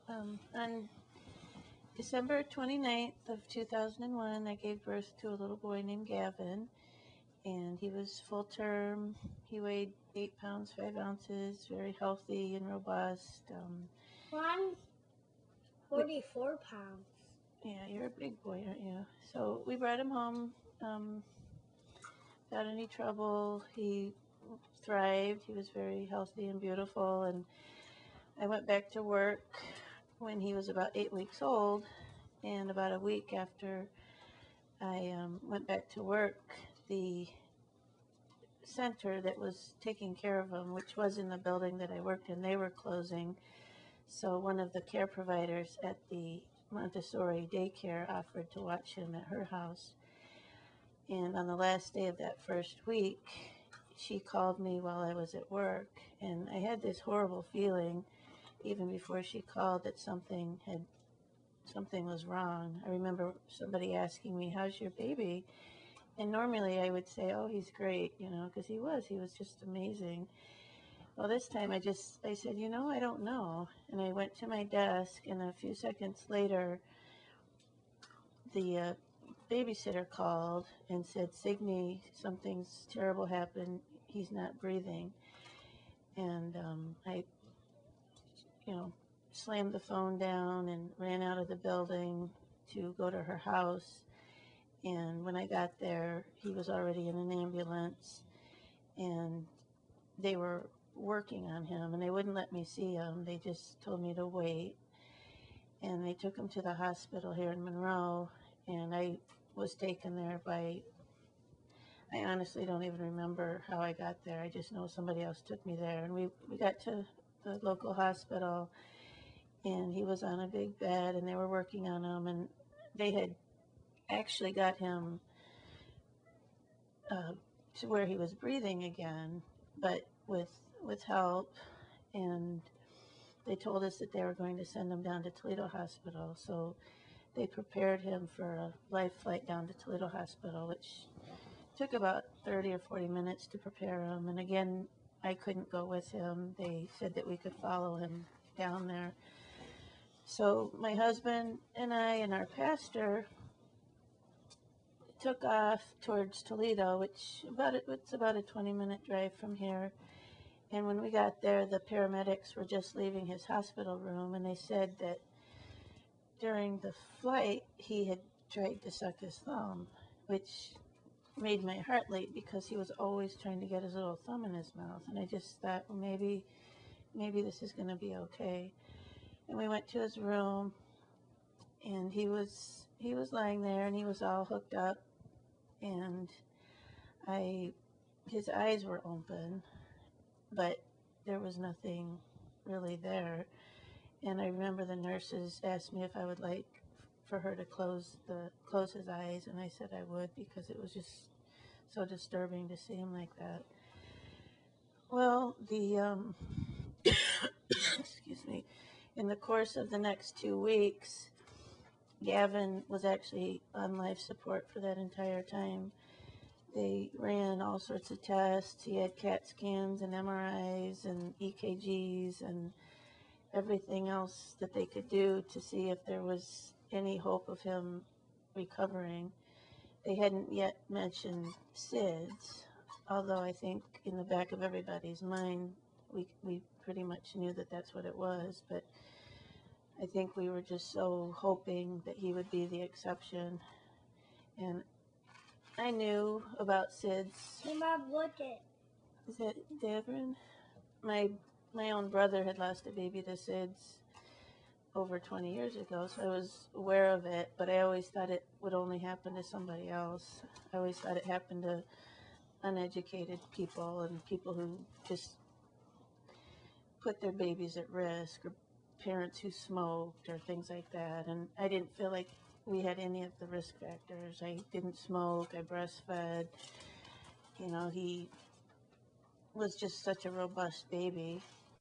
On December 29th of 2001, I gave birth to a little boy named Gavin, and he was full term. He weighed 8 pounds, 5 ounces, very healthy and robust. I'm 44 pounds. Yeah, you're a big boy, aren't you? So we brought him home without any trouble. He thrived. He was very healthy and beautiful, and I went back to work when he was about 8 weeks old, and about a week after I went back to work, the center that was taking care of him, which was in the building that I worked in, they were closing. So one of the care providers at the Montessori daycare offered to watch him at her house. And on the last day of that first week, she called me while I was at work, and I had this horrible feeling even before she called that something was wrong. I remember somebody asking me, "How's your baby?" And normally I would say, "Oh, he's great," because he was just amazing. Well, this time I said, "I don't know." And I went to my desk, and a few seconds later, the babysitter called and said, "Signe, something's terrible happened. He's not breathing." And I, slammed the phone down and ran out of the building to go to her house. And when I got there, he was already in an ambulance, and they were working on him, and they wouldn't let me see him. They just told me to wait. And they took him to the hospital here in Monroe, and I was taken there I honestly don't even remember how I got there. I just know somebody else took me there. And we got to the local hospital, and he was on a big bed, and they were working on him, and they had actually got him to where he was breathing again, but with help. And they told us that they were going to send him down to Toledo Hospital. So they prepared him for a live flight down to Toledo Hospital, which took about 30 or 40 minutes to prepare him. And again, I couldn't go with him. They said that we could follow him down there. So my husband and I and our pastor took off towards Toledo, it's about a 20-minute drive from here. And when we got there, the paramedics were just leaving his hospital room, and they said that during the flight, he had tried to suck his thumb, which made my heart leap because he was always trying to get his little thumb in his mouth. And I just thought, well, maybe this is going to be okay. And we went to his room, and he was lying there, and he was all hooked up, and his eyes were open, but there was nothing really there. And I remember the nurses asked me if I would like for her to close his eyes, and I said I would, because it was just so disturbing to see him like that. Well, excuse me, in the course of the next 2 weeks, Gavin was actually on life support for that entire time. They ran all sorts of tests. He had CAT scans and MRIs and EKGs and everything else that they could do to see if there was any hope of him recovering. They hadn't yet mentioned SIDS, although I think in the back of everybody's mind, we pretty much knew that that's what it was. But I think we were just so hoping that he would be the exception. And I knew about SIDS. Hey, Mom, look it. Is that Davin? My own brother had lost a baby to SIDS over 20 years ago, so I was aware of it, but I always thought it would only happen to somebody else. I always thought it happened to uneducated people and people who just put their babies at risk, or parents who smoked or things like that. And I didn't feel like we had any of the risk factors. I didn't smoke, I breastfed. He was just such a robust baby.